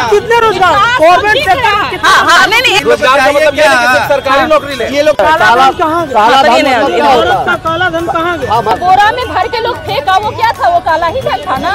कितने रोजगार government sector? हाँ नहीं रोजगार का मतलब ये है कि सरकारी नौकरी ले। ये लोग काला धन कहाँ गया? औरत का काला धन कहाँ गया? बोरा में भर के लोग फेंका, वो क्या था? वो काला ही धन था ना।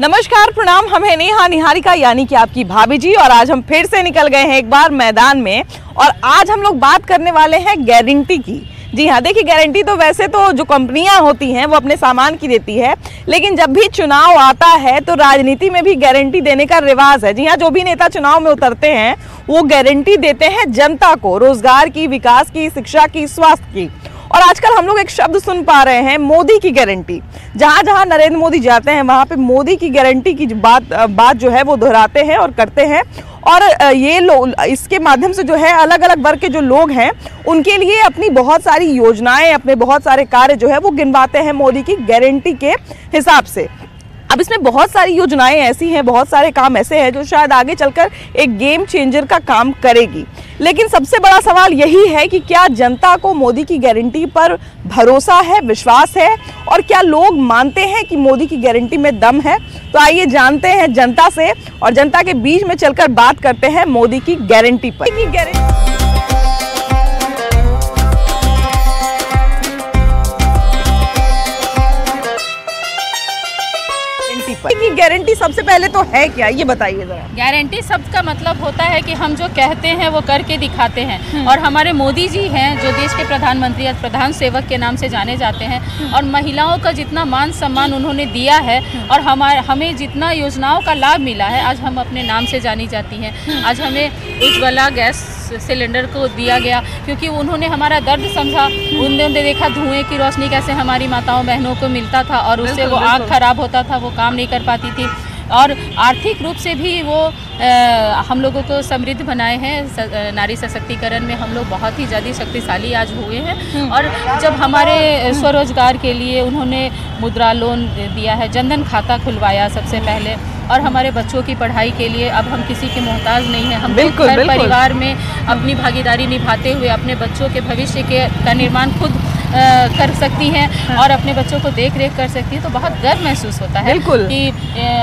नमस्कार, प्रणाम। हम हैं नेहा निहारिका यानी कि आपकी भाभी जी, और आज हम फिर से निकल गए हैं एक बार मैदान में। और आज हम लोग बात करने वाले हैं गारंटी की। जी हाँ, देखिए, गारंटी तो वैसे तो जो कंपनियां होती हैं वो अपने सामान की देती है, लेकिन जब भी चुनाव आता है तो राजनीति में भी गारंटी देने का रिवाज है। जी हाँ, जो भी नेता चुनाव में उतरते हैं वो गारंटी देते हैं जनता को, रोजगार की, विकास की, शिक्षा की, स्वास्थ्य की। और आजकल हम लोग एक शब्द सुन पा रहे हैं, मोदी की गारंटी। जहाँ जहाँ नरेंद्र मोदी जाते हैं वहाँ पे मोदी की गारंटी की बात जो है वो दोहराते हैं और करते हैं। और ये लोग इसके माध्यम से जो है अलग अलग वर्ग के जो लोग हैं उनके लिए अपनी बहुत सारी योजनाएं, अपने बहुत सारे कार्य जो है वो गिनवाते हैं मोदी की गारंटी के हिसाब से। अब इसमें बहुत सारी योजनाएं ऐसी हैं, बहुत सारे काम ऐसे हैं जो शायद आगे चलकर एक गेम चेंजर का काम करेगी। लेकिन सबसे बड़ा सवाल यही है कि क्या जनता को मोदी की गारंटी पर भरोसा है, विश्वास है, और क्या लोग मानते हैं कि मोदी की गारंटी में दम है? तो आइए जानते हैं जनता से, और जनता के बीच में चलकर बात करते हैं मोदी की गारंटी पर। की गारंटी सबसे पहले तो है क्या, ये बताइए जरा। गारंटी शब्द का मतलब होता है कि हम जो कहते हैं वो करके दिखाते हैं। और हमारे मोदी जी हैं जो देश के प्रधानमंत्री, प्रधान सेवक के नाम से जाने जाते हैं। और महिलाओं का जितना मान सम्मान उन्होंने दिया है और हमें जितना योजनाओं का लाभ मिला है, आज हम अपने नाम से जानी जाती हैं। आज हमें उज्ज्वला गैस सिलेंडर को दिया गया क्योंकि उन्होंने हमारा दर्द समझा। उन्होंने देखा धुएं की रोशनी कैसे हमारी माताओं बहनों को मिलता था और उससे वो आँख खराब होता था, वो काम नहीं कर पाती थी। और आर्थिक रूप से भी वो हम लोगों को समृद्ध बनाए हैं। नारी सशक्तिकरण में हम लोग बहुत ही ज़्यादा शक्तिशाली आज हुए हैं। और जब हमारे स्वरोजगार के लिए उन्होंने मुद्रा लोन दिया है, जनधन खाता खुलवाया सबसे पहले, और हमारे बच्चों की पढ़ाई के लिए अब हम किसी के मोहताज नहीं हैं। हम घर परिवार में अपनी भागीदारी निभाते हुए अपने बच्चों के भविष्य का निर्माण खुद कर सकती हैं और अपने बच्चों को देख रेख कर सकती हैं। तो बहुत गर्व महसूस होता है कि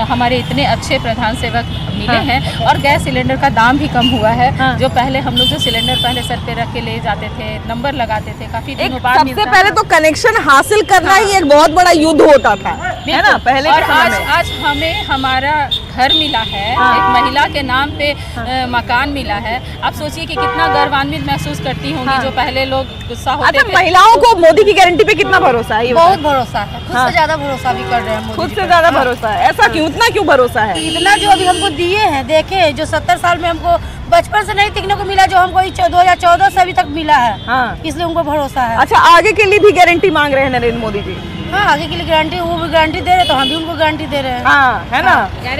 हमारे इतने अच्छे प्रधान सेवक मिले हैं। और गैस सिलेंडर का दाम भी कम हुआ है। जो पहले हम लोग जो सिलेंडर पहले सर पे रख के ले जाते थे, नंबर लगाते थे, काफी दिनों बाद सबसे पहले तो कनेक्शन हासिल करना ही एक बहुत बड़ा युद्ध होता था, है ना, पहले। और आज हमें हमारा घर मिला है, एक महिला के नाम पे मकान मिला है। आप सोचिए कि कितना गर्वान्वित महसूस करती होंगी जो पहले लोग गुस्सा होते थे। महिलाओं को मोदी की गारंटी पे कितना भरोसा है? बहुत भरोसा है, खुद से ज्यादा भरोसा भी कर रहे हैं। खुद से ज्यादा भरोसा है? ऐसा क्यों, इतना क्यों भरोसा है? इतना जो अभी हमको दिए हैं, देखे जो 70 साल में हमको बचपन से नहीं देखने को मिला, जो हमको 2014 से अभी तक मिला है। इसलिए उनको भरोसा है। अच्छा, आगे के लिए भी गारंटी मांग रहे हैं नरेंद्र मोदी जी? हाँ, आगे के लिए गारंटी, वो भी गारंटी दे रहे तो हम भी उनको गारंटी दे रहे हैं। हाँ, है ना।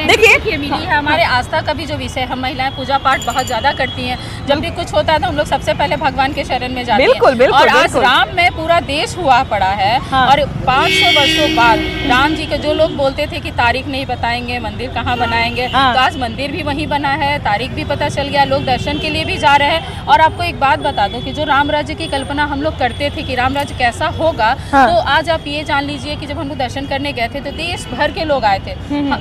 देखिए, मिली है हमारे आस्था का भी जो विषय, हम महिलाएं पूजा पाठ बहुत ज्यादा करती हैं। जब भी कुछ होता है तो हम लोग सबसे पहले भगवान के शरण में जाते हैं। और आज राम में पूरा देश हुआ पड़ा है। और 500 वर्षों बाद राम जी के, जो लोग बोलते थे कि तारीख नहीं बताएंगे, मंदिर कहाँ बनाएंगे, तो आज मंदिर भी वहीं बना है, तारीख भी पता चल गया, लोग दर्शन के लिए भी जा रहे हैं। और आपको एक बात बता दूं कि जो राम राज्य की कल्पना हम लोग करते थे कि राम राज्य कैसा होगा, तो आज आप ये जान लीजिए कि जब हम लोग दर्शन करने गए थे तो देश भर के लोग आए थे,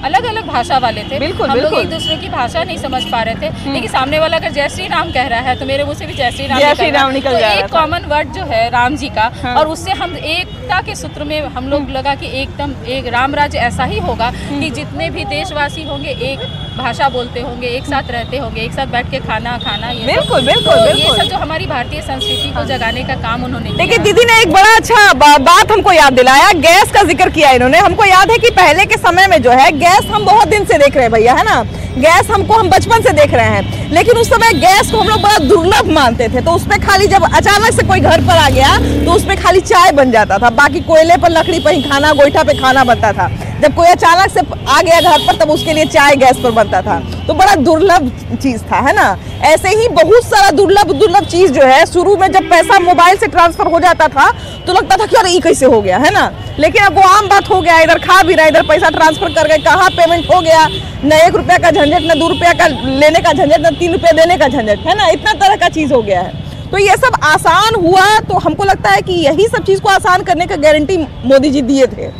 अलग अलग भाषा वाले थे। हम लोग एक दूसरे की भाषा नहीं समझ पा रहे थे, लेकिन सामने वाला अगर जय श्री राम कह रहा है तो मेरे मुंह से भी जय श्री राम निकल रहा है। तो एक कॉमन वर्ड जो है राम जी का, और उससे हम एकता के सूत्र में हम लोग लगा कि एकदम एक राम राज्य ऐसा ही होगा कि जितने भी देशवासी होंगे एक भाषा बोलते होंगे, एक साथ रहते होंगे, एक साथ बैठ के खाना ये सब जो हमारी भारतीय संस्कृति को जगाने का काम उन्होंने। देखिए, दीदी ने एक बड़ा अच्छा बात हमको याद दिलाया, गैस का जिक्र किया इन्होंने। हमको याद है कि पहले के समय में जो है गैस हम बहुत दिन से देख रहे हैं भैया, है ना। गैस हम बचपन से देख रहे हैं, लेकिन उस समय गैस को हम लोग बड़ा दुर्लभ मानते थे। तो उसमें खाली जब अचानक से कोई घर पर आ गया तो उसमें खाली चाय बन जाता था, बाकी कोयले पर, लकड़ी पर ही खाना, गोईठा पे खाना बनता था। जब कोई अचानक से आ गया घर पर तब उसके लिए चाय गैस पर बनता था, तो बड़ा दुर्लभ चीज था, है ना। ऐसे ही बहुत सारा दुर्लभ चीज जो है, शुरू में जब पैसा मोबाइल से ट्रांसफर हो जाता था तो लगता था कि अरे ये कैसे हो गया, है ना। लेकिन अब वो आम बात हो गया, इधर खा भी रहा, इधर पैसा ट्रांसफर कर गए, कहाँ पेमेंट हो गया, न 1 रुपया का झंझट, न 2 रुपया का लेने का झंझट, न 3 रुपया देने का झंझट, है ना। इतना तरह का चीज हो गया है। तो ये सब आसान हुआ, तो हमको लगता है कि यही सब चीज को आसान करने का गारंटी मोदी जी दिए थे।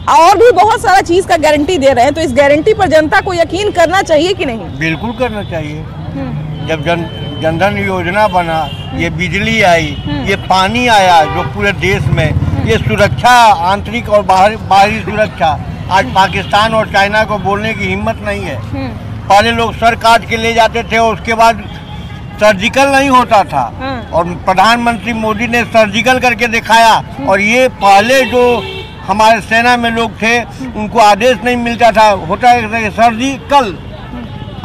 और भी बहुत सारा चीज का गारंटी दे रहे हैं, तो इस गारंटी पर जनता को यकीन करना चाहिए कि नहीं? बिल्कुल करना चाहिए। जब जनधन योजना बना, ये बिजली आई, ये पानी आया जो पूरे देश में, ये सुरक्षा आंतरिक और बाहरी सुरक्षा, आज पाकिस्तान और चाइना को बोलने की हिम्मत नहीं है। पहले लोग सर काट के ले जाते थे और उसके बाद सर्जिकल नहीं होता था, और प्रधानमंत्री मोदी ने सर्जिकल करके दिखाया। और ये पहले जो हमारे सेना में लोग थे उनको आदेश नहीं मिलता था, होता है सर्जिकल,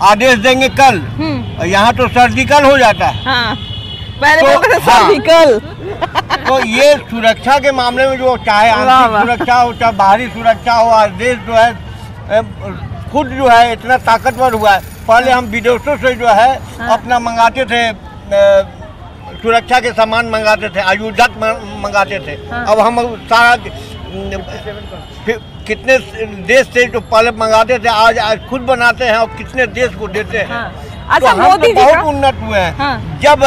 आदेश देंगे कल, यहाँ तो सर्जिकल हो जाता है। हाँ, पहले तो सर्जिकल। तो ये सुरक्षा के मामले में जो चाहे आंतरिक सुरक्षा हो चाहे बाहरी सुरक्षा हो, आज देश जो है खुद जो है इतना ताकतवर हुआ है। पहले हम विदेशों से जो है अपना मंगाते थे, सुरक्षा के सामान मंगाते थे, आयुधक मंगाते थे। अब हम सारा कितने देश से जो पहले मंगाते थे आज खुद बनाते हैं और कितने देश को देते हैं। अच्छा, तो हम तो बहुत उन्नत हुए हैं। जब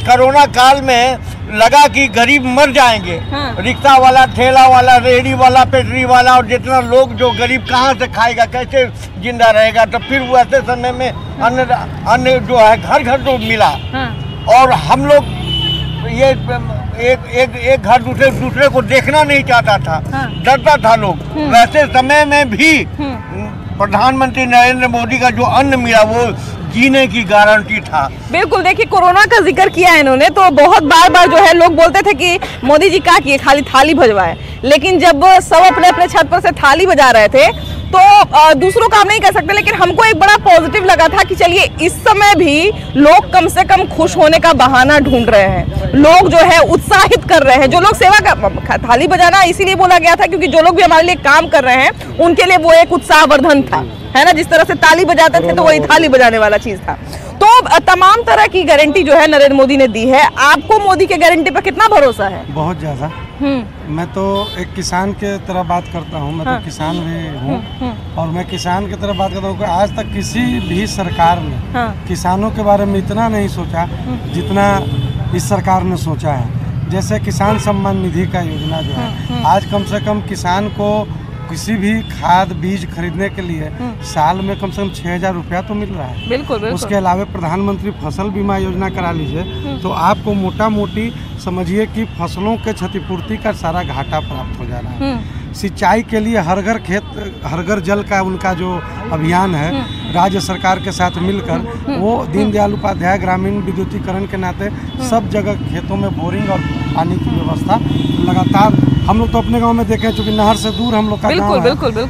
कोरोना काल में लगा कि गरीब मर जाएंगे, रिक्शा वाला, ठेला वाला, रेहड़ी वाला, पेटरी वाला और जितना लोग जो गरीब कहाँ से खाएगा, कैसे जिंदा रहेगा, तो फिर वो ऐसे समय में अन्न जो है घर घर तो मिला। और हम लोग ये एक घर दूसरे को देखना नहीं चाहता था, डरता था लोग। वैसे समय में भी प्रधानमंत्री नरेंद्र मोदी का जो अन्न मिला वो जीने की गारंटी था। बिल्कुल, देखिए कोरोना का जिक्र किया है इन्होंने, तो बहुत बार जो है लोग बोलते थे कि मोदी जी क्या किए, खाली थाली बजवाए। लेकिन जब सब अपने अपने छत पर से थाली बजा रहे थे तो दूसरों काम नहीं कर सकते, लेकिन हमको एक बड़ा पॉजिटिव लगा था कि चलिए इस समय भी लोग कम से कम खुश होने का बहाना ढूंढ रहे हैं, लोग जो है उत्साहित कर रहे हैं। जो लोग सेवा का थाली बजाना इसीलिए बोला गया था क्योंकि जो लोग भी हमारे लिए काम कर रहे हैं उनके लिए वो एक उत्साहवर्धन था, है ना। जिस तरह से ताली बजाते थे तो वही थाली बजाने वाला चीज था। तो तमाम तरह की गारंटी जो है नरेंद्र मोदी ने दी है। आपको मोदी के गारंटी पर कितना भरोसा है? बहुत ज्यादा। मैं तो एक किसान के तरह बात करता हूँ, मैं तो किसान भी हूँ और मैं किसान की तरह बात करता हूँ कि आज तक किसी भी सरकार ने किसानों के बारे में इतना नहीं सोचा जितना इस सरकार ने सोचा है। जैसे किसान सम्मान निधि का योजना जो है, आज कम से कम किसान को किसी भी खाद बीज खरीदने के लिए साल में कम से कम 6,000 रुपया तो मिल रहा है। बिल्कुल। उसके अलावा प्रधानमंत्री फसल बीमा योजना करा लीजिए तो आपको मोटा मोटी समझिए कि फसलों के क्षतिपूर्ति का सारा घाटा प्राप्त हो जा रहा है। सिंचाई के लिए हर घर खेत हर घर जल का उनका जो अभियान है राज्य सरकार के साथ मिलकर, वो दीनदयाल उपाध्याय ग्रामीण विद्युतीकरण के नाते सब जगह खेतों में बोरिंग और पानी की व्यवस्था लगातार हम लोग तो अपने गांव में देखे, चूँकि नहर से दूर हम लोग का गाँव है,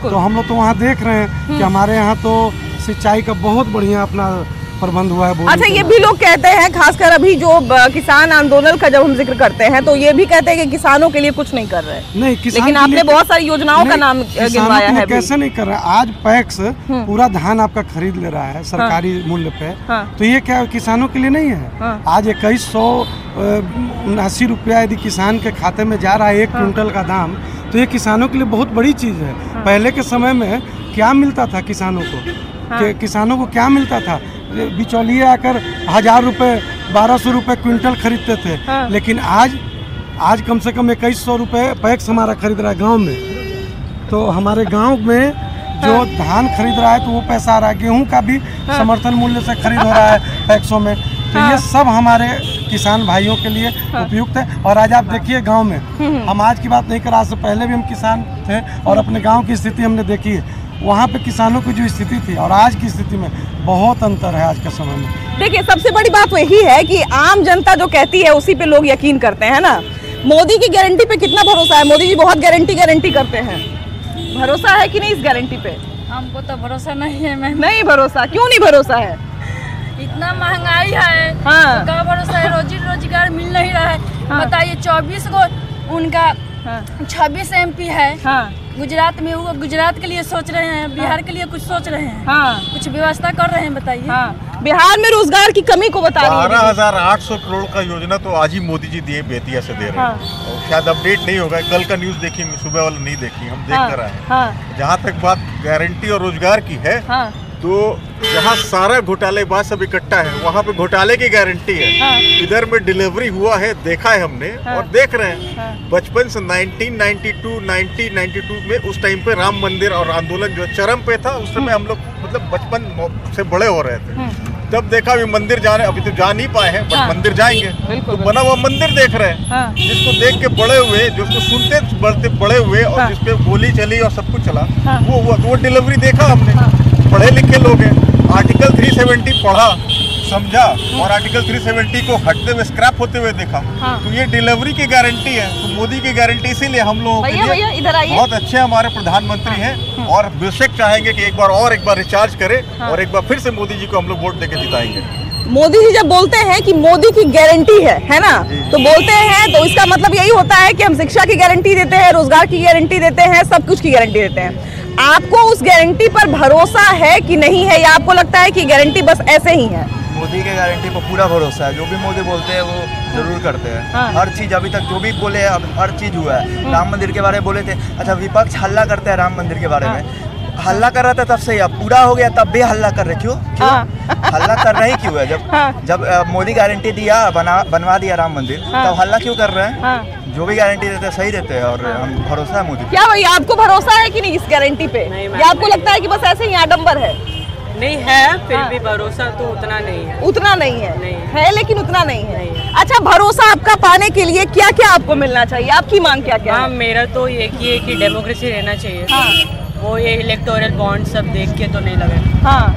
तो हम लोग तो वहाँ देख रहे हैं कि हमारे यहाँ तो सिंचाई का बहुत बढ़िया अपना प्रबंध हुआ है। अच्छा, ये भी लोग कहते हैं, खासकर अभी जो किसान आंदोलन का जब हम जिक्र करते हैं तो ये भी कहते हैं कि किसानों के लिए कुछ नहीं कर रहे। नहीं, लेकिन आपने बहुत सारी योजनाओं का नाम गिनवाया है। कैसे नहीं कर रहे? आज पैक्स पूरा धान आपका खरीद ले रहा है सरकारी मूल्य पे, तो ये क्या किसानों के लिए नहीं है? आज 2179 रुपया यदि किसान के खाते में जा रहा है 1 क्विंटल का दाम, तो ये किसानों के लिए बहुत बड़ी चीज है। पहले के समय में क्या मिलता था किसानों को? किसानों को क्या मिलता था? बिचौलिए आकर 1,000 रुपये 1,200 रुपये क्विंटल खरीदते थे, लेकिन आज कम से कम 2,100 रुपये पैक्स हमारा खरीद रहा है गांव में। तो हमारे गांव में जो धान खरीद रहा है तो वो पैसा आ रहा है, गेहूं का भी समर्थन मूल्य से खरीद हो रहा है पैक्सों में। तो ये सब हमारे किसान भाइयों के लिए उपयुक्त है। और आज आप देखिए गांव में, हम आज की बात नहीं कर, आज से पहले भी हम किसान थे और अपने गाँव की स्थिति हमने देखी है। वहाँ पे किसानों की जो स्थिति थी और आज की स्थिति में बहुत अंतर है आज के समय में। देखिए, सबसे बड़ी बात तो यही है कि आम जनता जो कहती है उसी पे लोग यकीन करते हैं ना। मोदी की गारंटी पे कितना भरोसा है? मोदी जी बहुत गारंटी करते हैं, भरोसा है कि नहीं इस गारंटी पे? हमको तो भरोसा नहीं है। मैं नहीं भरोसा? क्यों नहीं भरोसा है? इतना महंगाई है, तो क्या भरोसा है? रोजगार मिल नहीं रहा है। बताइए, 24 को उनका 26 MP है गुजरात में, वो गुजरात के लिए सोच रहे हैं, बिहार के लिए कुछ सोच रहे हैं, कुछ व्यवस्था कर रहे हैं। बताइए, बिहार में रोजगार की कमी को बता रही है। 12,800 करोड़ का योजना तो आज ही मोदी जी दिए, बेतिया से दे रहे हैं। और शायद अपडेट नहीं होगा, कल का न्यूज देखी, सुबह वाला नहीं देखी, हम देख कर आए हैं। जहाँ तक बात गारंटी और रोजगार की है, तो जहाँ सारा घोटालेबाज सब इकट्ठा है वहाँ पे घोटाले की गारंटी है। हाँ। इधर में डिलीवरी हुआ है, देखा है हमने। हाँ। और देख रहे हैं। हाँ। बचपन से 1992 में उस टाइम पे राम मंदिर और आंदोलन जो चरम पे था, उस समय हम लोग मतलब बचपन से बड़े हो रहे थे। तब देखा अभी मंदिर जाने, अभी तो जा नहीं पाए हैं, बट मंदिर जाएंगे तो बना हुआ मंदिर देख रहे हैं। हाँ। जिसको देख के बड़े हुए, जिसको सुनते बढ़ते बड़े हुए और हाँ। जिसपे गोली चली और सब कुछ चला, हाँ। वो डिलीवरी देखा हमने। हाँ। पढ़े लिखे लोग हैं, आर्टिकल 370 पढ़ा समझा और आर्टिकल 370 को हटते हुए स्क्रैप होते हुए देखा। हाँ। तो ये डिलीवरी की गारंटी है, तो मोदी की गारंटी इसीलिए हम लोगों के लिए बहुत अच्छे हमारे प्रधानमंत्री हैं। और बेशक चाहेंगे कि एक बार रिचार्ज करें और एक बार फिर से मोदी जी को हम लोग वोट देके जिताएंगे। मोदी जी जब बोलते हैं कि मोदी की गारंटी है ना, तो बोलते हैं तो इसका मतलब यही होता है कि हम शिक्षा की गारंटी देते हैं, रोजगार की गारंटी देते हैं, सब कुछ की गारंटी देते हैं। आपको उस गारंटी पर भरोसा है कि नहीं है, या आपको लगता है कि गारंटी बस ऐसे ही है? मोदी के गारंटी पर पूरा भरोसा है। जो भी मोदी बोलते हैं वो जरूर करते हैं। हाँ। हर चीज अभी तक जो भी बोले हैं, अब हर चीज हुआ है। राम मंदिर के बारे में बोले थे, अच्छा विपक्ष हल्ला करता है राम मंदिर के बारे में, हल्ला कर रहा था तब से, अब पूरा हो गया तब भी हल्ला कर रहे, क्यों हल्ला कर रहे क्यों है? जब मोदी गारंटी दिया, बनवा दिया राम मंदिर, तब हल्ला क्यों कर रहे हैं? जो भी गारंटी देते हैं सही देते हैं और हम भरोसा है मोदी। क्या भैया आपको भरोसा है कि नहीं इस गारंटी पे, या आपको लगता है कि बस ऐसे ही आडंबर है? नहीं है, फिर भी भरोसा तो उतना नहीं है। उतना नहीं है, नहीं है लेकिन उतना नहीं है। अच्छा, भरोसा आपका पाने के लिए क्या क्या आपको मिलना चाहिए? आपकी मांग क्या क्या है? मेरा तो एक ही है कि डेमोक्रेसी रहना चाहिए। हाँ। वो ये इलेक्टोरल बॉन्ड सब देख के तो नहीं लगे। हाँ,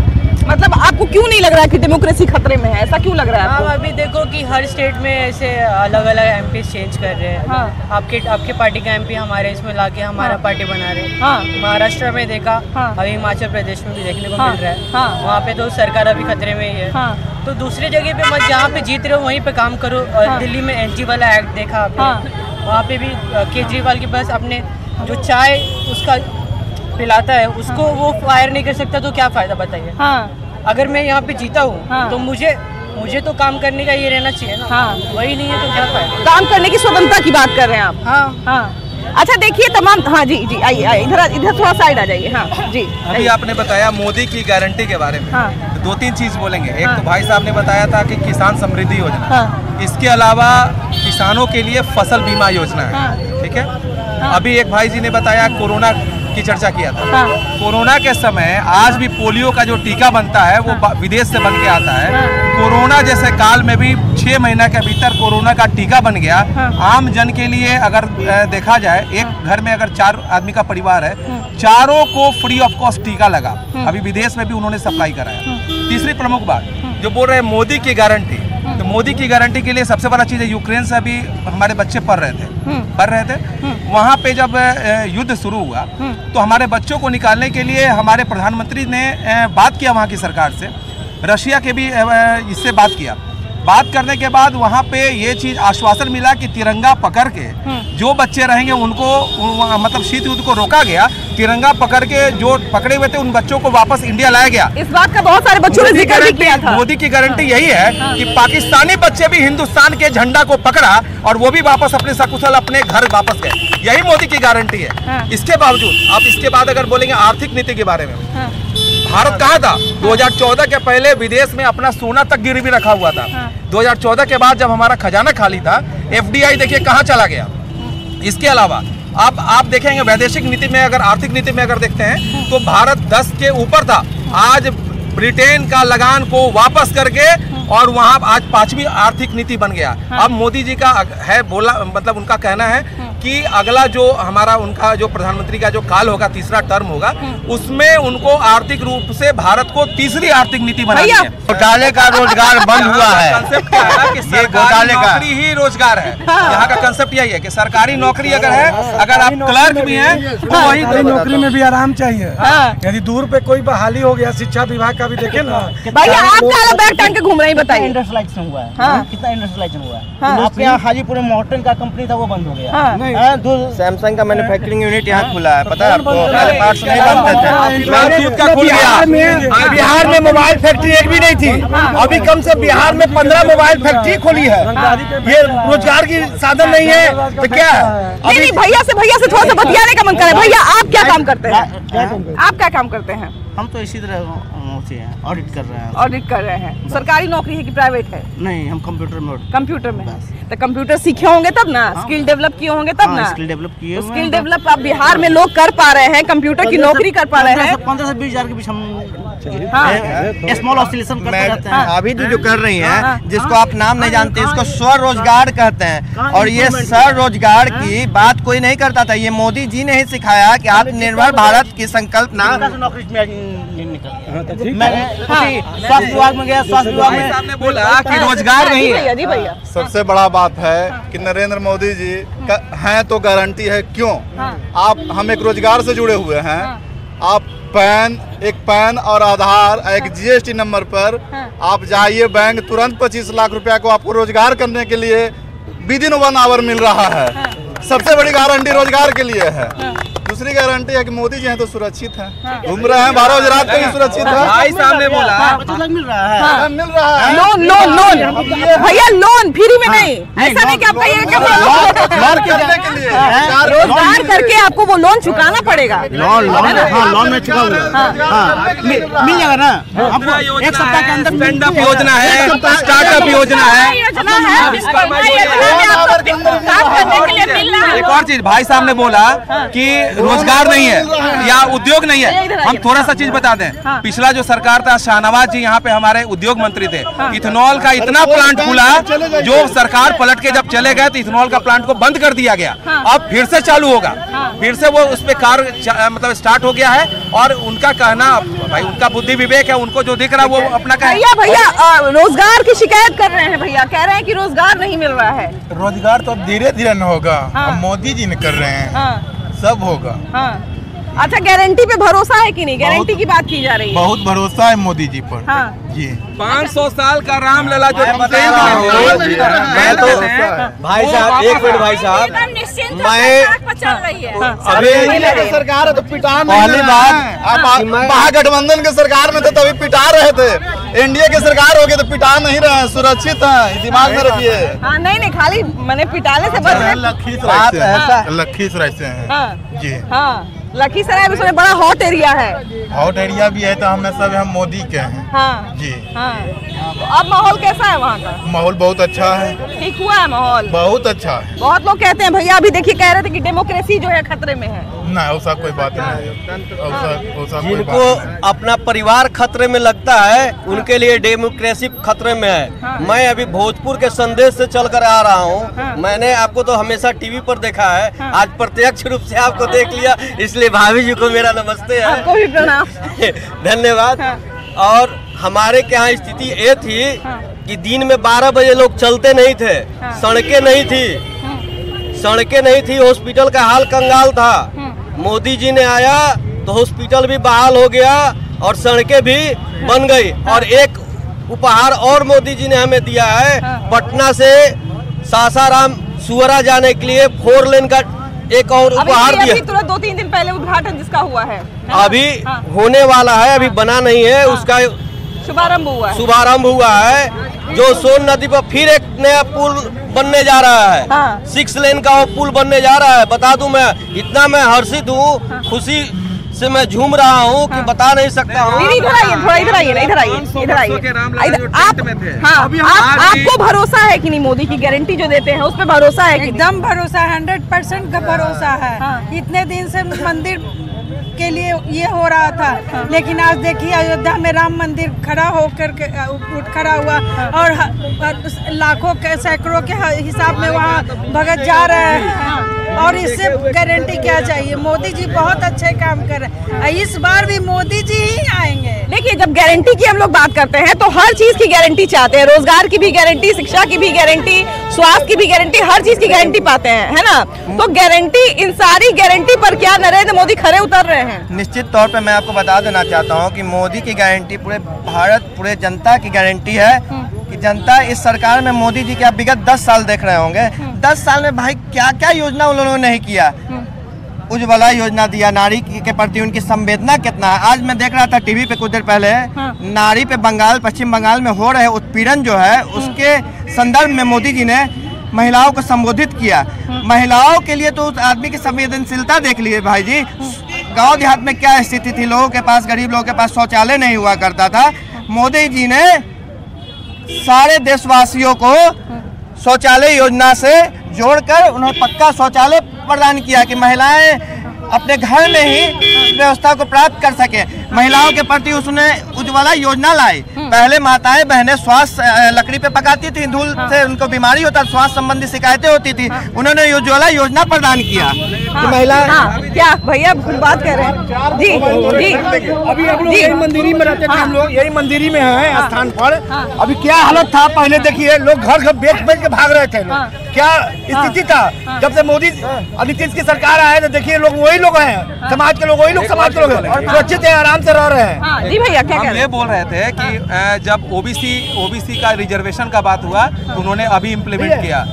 मतलब आपको क्यों नहीं लग रहा है कि डेमोक्रेसी खतरे में है? ऐसा क्यों लग रहा है आपको? अभी देखो कि हर स्टेट में ऐसे अलग अलग एमपी चेंज कर रहे हैं। हाँ। आपके पार्टी का एमपी हमारे इसमें लाके हमारा हाँ। पार्टी बना रहे हैं। हाँ। महाराष्ट्र में देखा, हाँ। अभी हिमाचल प्रदेश में भी देखने को मिल रहा है। हाँ। वहाँ पे तो सरकार अभी खतरे में ही है। हाँ। तो दूसरी जगह पे मत, जहाँ पे जीत रहे हो वहीं पे काम करो। और दिल्ली में एनजी वाला एक्ट देखा आपने, वहाँ पे भी केजरीवाल के पास अपने जो चाय उसका पिलाता है उसको वो फायर नहीं कर सकता, तो क्या फायदा बताइए? हाँ। अगर मैं यहाँ पे जीता हूँ हाँ। तो मुझे तो काम करने का ये रहना चाहिए ना। हाँ। वही नहीं है तो क्या फायदा? काम करने की स्वतंत्रता की बात कर रहे हैं आप? हाँ हाँ। अच्छा देखिए तमाम, हाँ जी जी आइए इधर थोड़ा साइड आ जाइए। हाँ जी। अभी आपने बताया मोदी की गारंटी के बारे में। हाँ। तो 2-3 चीज बोलेंगे। एक तो भाई साहब ने बताया था कि किसान समृद्धि योजना। हाँ। इसके अलावा किसानों के लिए फसल बीमा योजना है। ठीक है। अभी एक भाई जी ने बताया कोरोना की चर्चा किया था। हाँ। कोरोना के समय आज भी पोलियो का जो टीका बनता है वो विदेश से बन के आता है। हाँ। कोरोना जैसे काल में भी 6 महीना के भीतर कोरोना का टीका बन गया। हाँ। आम जन के लिए अगर देखा जाए, एक घर में अगर 4 आदमी का परिवार है, चारों को फ्री ऑफ कॉस्ट टीका लगा। अभी विदेश में भी उन्होंने सप्लाई कराया। तीसरी प्रमुख बात जो बोल रहे हैं मोदी की गारंटी, तो मोदी की गारंटी के लिए सबसे बड़ा चीज है, यूक्रेन से अभी हमारे बच्चे पढ़ रहे थे। वहाँ पे जब युद्ध शुरू हुआ तो हमारे बच्चों को निकालने के लिए हमारे प्रधानमंत्री ने बात किया वहाँ की सरकार से, रशिया के भी इससे बात किया। बात करने के बाद वहाँ पे ये चीज आश्वासन मिला कि तिरंगा पकड़ के जो बच्चे रहेंगे उनको मतलब शीत युद्ध को रोका गया। तिरंगा पकड़ के जो पकड़े हुए थे उन बच्चों को वापस इंडिया लाया गया। इस बात का बहुत सारे बच्चों ने जिक्र भी किया था। मोदी की गारंटी यही है कि पाकिस्तानी बच्चे भी हिंदुस्तान के झंडा को पकड़ा और वो भी वापस अपने सकुशल अपने घर वापस गए। यही मोदी की गारंटी है। इसके बावजूद आप इसके बाद अगर बोलेंगे आर्थिक नीति के बारे में, भारत कहाँ था? 2014 के पहले विदेश में अपना सोना तक गिरवी रखा हुआ था। 2014 के बाद जब हमारा खजाना खाली था, FDI देखिए कहाँ चला गया। इसके अलावा आप देखेंगे वैदेशिक नीति में, अगर आर्थिक नीति में अगर देखते हैं तो भारत 10 के ऊपर था। आज ब्रिटेन का लगान को वापस करके और वहाँ आज 5वीं आर्थिक नीति बन गया। अब मोदी जी का है बोला, मतलब उनका कहना है कि अगला जो हमारा उनका जो प्रधानमंत्री का जो काल होगा, तीसरा टर्म होगा, उसमें उनको आर्थिक रूप से भारत को तीसरी आर्थिक नीति बनानी है। घोटाले का रोजगार बंद हुआ है। कंसेप्ट क्या है कि सरकारी नौकरी ही रोजगार है। यहाँ का कंसेप्ट यही है कि सरकारी नौकरी अगर है, अगर आप क्लर्क भी हैं तो वही नौकरी में भी आराम चाहिए। यदि दूर पे कोई बहाली हो गया, शिक्षा विभाग का भी देखे ना। भैया आप क्या बैग टांग के घूम रहे हैं, बताइए। इंडस्ट्रियलाइजेशन हुआ है, कितना इंडस्ट्रियलाइजेशन हुआ है। आपके यहाँ हाजीपुर में मॉर्टन का कंपनी था, वो बंद हो गया। सैमसंग का मैन्युफैक्चरिंग यूनिट यहाँ खुला है, पता है आपको? पार्ट्स नहीं बनते थे। बिहार में मोबाइल फैक्ट्री एक भी नहीं थी, अभी कम से बिहार में 15 मोबाइल फैक्ट्री खोली है। ये रोजगार की साधन नहीं है तो क्या है? नहीं, भैया से थोड़ा सा बतियाने का मन कर रहा है। भैया आप क्या काम करते हैं? आप क्या काम करते हैं? हम तो इसी तरह ऑडिट कर रहे हैं। ऑडिट कर रहे हैं। सरकारी नौकरी है कि प्राइवेट है? नहीं, हम कंप्यूटर में। कंप्यूटर में। तो कंप्यूटर सीखे होंगे तब ना, स्किल डेवलप किए होंगे तब ना। स्किल डेवलप किए। स्किल डेवलप आप बिहार में लोग कर पा रहे हैं, कंप्यूटर की नौकरी कर पा रहे हैं। 15 से 20 हजार के बीच हम स्मॉल ऑसिलेशन करते रहते हैं। अभी जो कर रही हैं, जिसको आप नाम नहीं जानते, इसको स्वरोजगार कहते हैं। और ये स्वरोजगार की बात कोई नहीं करता था। ये मोदी जी ने ही सिखाया कि आत्मनिर्भर भारत की संकल्पना। स्वास्थ्य विभाग में गया, स्वास्थ्य विभाग में सामने बोला कि रोजगार नहीं है। सबसे बड़ा बात है कि नरेंद्र मोदी जी हैं तो गारंटी है। क्यों? आप हम एक रोजगार से जुड़े हुए हैं। आप एक पैन और आधार, एक GST नंबर पर आप जाइए बैंक, तुरंत 25 लाख रुपया को आपको रोजगार करने के लिए विदिन 1 आवर मिल रहा है। सबसे बड़ी गारंटी रोजगार के लिए है। दूसरी गारंटी है कि मोदी जी हैं तो सुरक्षित है, घूम रहे हैं 12 बजे रात को भी सुरक्षित है। भाई सामने बोला मिल रहा है, मिल रहा है। लोन लोन लोन भैया, लोन फ्री में नहीं। ऐसा नहीं कि आप कहिएगा रोजगार करके आपको वो लोन चुकाना पड़ेगा। लोन में चुका मिल जाएगा ना आपको। एक सप्ताह के अंदर स्टैंड अप योजना है, स्टार्टअप योजना है। एक और चीज भाई साहब ने बोला कि रोजगार नहीं है या उद्योग नहीं है। हम थोड़ा सा चीज बता दें। पिछला जो सरकार था, शाहनवाज जी यहाँ पे हमारे उद्योग मंत्री थे। इथेनॉल का इतना प्लांट खुला, जो सरकार पलट के जब चले गए तो इथेनॉल का प्लांट को बंद कर दिया गया। अब फिर से चालू होगा, फिर से वो उस पे कार्य मतलब स्टार्ट हो गया है। और उनका कहना, भाई उनका बुद्धि विवेक है, उनको जो दिख रहा है वो अपना भैया रोजगार की शिकायत कर रहे हैं। भैया कह रहे हैं कि रोजगार नहीं मिल रहा है। रोजगार तो अब धीरे धीरे न होगा, मोदी जी ने कर रहे हैं, सब होगा। अच्छा, गारंटी पे भरोसा है कि नहीं? गारंटी की बात की जा रही है। बहुत भरोसा है मोदी जी पर। जी 500 साल का रामलला जो मैं तो भाई साहब, एक मिनट भाई साहब, अभी सरकार है तो पिटा पहली बात, महागठबंधन के सरकार में थे तभी पिटा रहे थे। एनडीए के सरकार हो गई तो पिटा नहीं रहे हैं, सुरक्षित है, दिमाग में रखिए। नहीं खाली मैंने पिटाले से बच रहे। लखीसराय से हैं जी। लखीसराय में बड़ा हॉट एरिया है। हॉट एरिया भी है तो हम मोदी के हैं जी। तो अब माहौल कैसा है वहाँ का? माहौल बहुत अच्छा है। ठीक हुआ है माहौल? बहुत अच्छा है। बहुत लोग कहते हैं भैया, अभी देखिए कह रहे थे कि डेमोक्रेसी जो है खतरे में है। ना, ऐसा कोई बात नहीं। जिनको अपना परिवार खतरे में लगता है उनके लिए डेमोक्रेसी खतरे में है। मैं अभी भोजपुर के संदेश से चल कर आ रहा हूँ। मैंने आपको तो हमेशा टीवी पर देखा है, आज प्रत्यक्ष रूप से आपको देख लिया, इसलिए भाभी जी को मेरा नमस्ते है। आपको भी प्रणाम। धन्यवाद। और हमारे यहाँ स्थिति ये थी कि दिन में 12 बजे लोग चलते नहीं थे, सड़कें नहीं थी, हॉस्पिटल का हाल कंगाल था। मोदी जी ने आया तो हॉस्पिटल भी बहाल हो गया और सड़कें भी बन गई। और एक उपहार और मोदी जी ने हमें दिया है, पटना से सासाराम सुअरा जाने के लिए 4 लेन का एक और उपहार दिया। तुरंत 2-3 दिन पहले उद्घाटन जिसका हुआ है, अभी होने वाला है, अभी बना नहीं है, उसका शुभारंभ हुआ है। जो सोन नदी पर फिर एक नया पुल बनने जा रहा है। 6 लेन का वो पुल बनने जा रहा है। बता दूं, मैं इतना हर्षित हूँ, खुशी से मैं झूम रहा हूँ कि बता नहीं सकता हूँ। आपको भरोसा है कि नहीं? मोदी की गारंटी जो देते हैं उस पर भरोसा है? एकदम भरोसा, 100% का भरोसा है। इतने दिन से मंदिर के लिए ये हो रहा था, लेकिन आज देखिए अयोध्या में राम मंदिर खड़ा हुआ और लाखों के सैकड़ों के हिसाब में वहाँ भगत जा रहे हैं। और इससे गारंटी क्या चाहिए? मोदी जी बहुत अच्छे काम कर रहे हैं, इस बार भी मोदी जी ही आएंगे। देखिए, जब गारंटी की हम लोग बात करते हैं तो हर चीज की गारंटी चाहते हैं। रोजगार की भी गारंटी, शिक्षा की भी गारंटी, स्वास्थ्य की भी गारंटी, हर चीज की गारंटी पाते हैं, है ना? तो गारंटी, इन सारी गारंटी पर क्या नरेंद्र मोदी खरे उतर रहे हैं? निश्चित तौर पे मैं आपको बता देना चाहता हूँ कि मोदी की गारंटी पूरे भारत, पूरे जनता की गारंटी है कि जनता इस सरकार में मोदी जी के आप विगत 10 साल देख रहे होंगे। 10 साल में भाई क्या क्या योजना उन्होंने नहीं किया। उज्ज्वला योजना दिया, नारी के प्रति उनकी संवेदना कितना है। आज मैं देख रहा था टीवी पे कुछ देर पहले, नारी पे पश्चिम बंगाल में हो रहे उत्पीड़न जो है उसके संदर्भ में मोदी जी ने महिलाओं को संबोधित किया। महिलाओं के लिए तो उस आदमी की संवेदनशीलता देख लीजिए भाई जी। गांव देहात में क्या स्थिति थी, लोगों के पास, गरीब लोगों के पास शौचालय नहीं हुआ करता था। मोदी जी ने सारे देशवासियों को शौचालय योजना से जोड़कर उन्हें पक्का शौचालय प्रदान किया कि महिलाएं अपने घर में ही व्यवस्था को प्राप्त कर सके। महिलाओं के प्रति उसने उज्ज्वला योजना लाई। पहले माताएं बहनें स्वास्थ्य लकड़ी पे पकाती थी, धूल से उनको बीमारी होता, स्वास्थ्य संबंधी शिकायतें होती थी, उन्होंने उज्ज्वला योजना प्रदान किया। महिला क्या भैया बात कर रहे हैं? जी जी अभी हम लोग यही मंदिरी में रहते थे, हम लोग यही मंदिरी में हैं स्थान पर। अभी क्या हालत था पहले देखिए, लोग घर बेच के भाग रहे थे। क्या स्थिति था जब से मोदी नीतीश की सरकार आए तो देखिए लोग वही लोग हैं, समाज के लोग वही लोग समाज के लोग हैं, सुरक्षित है, आराम से रह रहे हैं। जी भैया क्या हम ये बोल रहे थे कि जब ओबीसी का रिजर्वेशन का बात हुआ तो उन्होंने अभी इम्प्लीमेंट किया।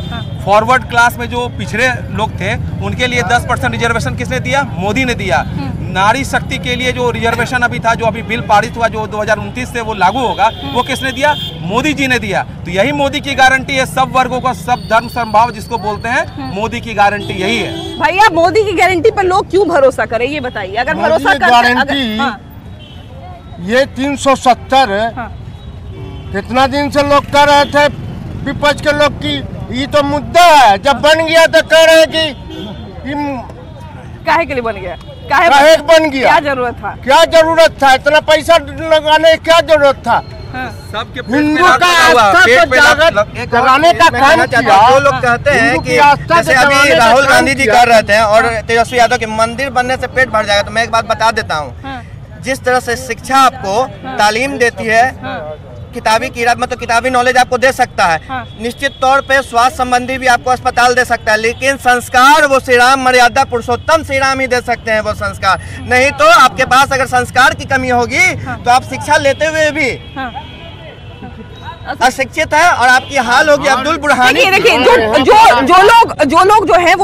फॉरवर्ड क्लास में जो पिछड़े लोग थे उनके लिए 10% रिजर्वेशन किसने दिया? मोदी ने दिया। नारी शक्ति के लिए जो रिजर्वेशन अभी था, जो अभी बिल पारित हुआ, जो 2029 से वो लागू होगा, वो किसने दिया? मोदी जी ने दिया। तो यही मोदी की गारंटी है, सब वर्गों का, सब धर्म समभाव जिसको बोलते हैं, मोदी की गारंटी यही है। भैया मोदी की गारंटी पर लोग क्यों भरोसा करें, ये बताइए। अगर भरोसा गारंटी ये 370 कितना दिन से लोग कर रहे थे विपक्ष के लोग की, ये तो मुद्दा है। जब बन गया तो कह रहे कि काहे के लिए बन गया, काहे बन गया, क्या जरूरत था, क्या जरूरत था, इतना पैसा लगाने की क्या जरूरत था? सबके हिंदू का आस्था को जगाने का काम किया। जो लोग कहते हैं कि जैसे अभी राहुल गांधी जी कर रहे थे और तेजस्वी यादव के मंदिर बनने से पेट भर जाएगा, तो मैं एक बात बता देता हूँ, जिस तरह से शिक्षा आपको तालीम देती है, किताबी कीड़ा मतलब किताबी नॉलेज आपको दे सकता है, निश्चित तौर पे स्वास्थ्य संबंधी भी आपको अस्पताल दे सकता है, लेकिन संस्कार वो श्री राम मर्यादा पुरुषोत्तम श्री राम ही दे सकते हैं वो संस्कार। नहीं तो आपके पास अगर संस्कार की कमी होगी तो आप शिक्षा लेते हुए भी अशिक्षित है और आपकी हाल होगी अब्दुल बुरहानी। देखिए जो लोग जो है वो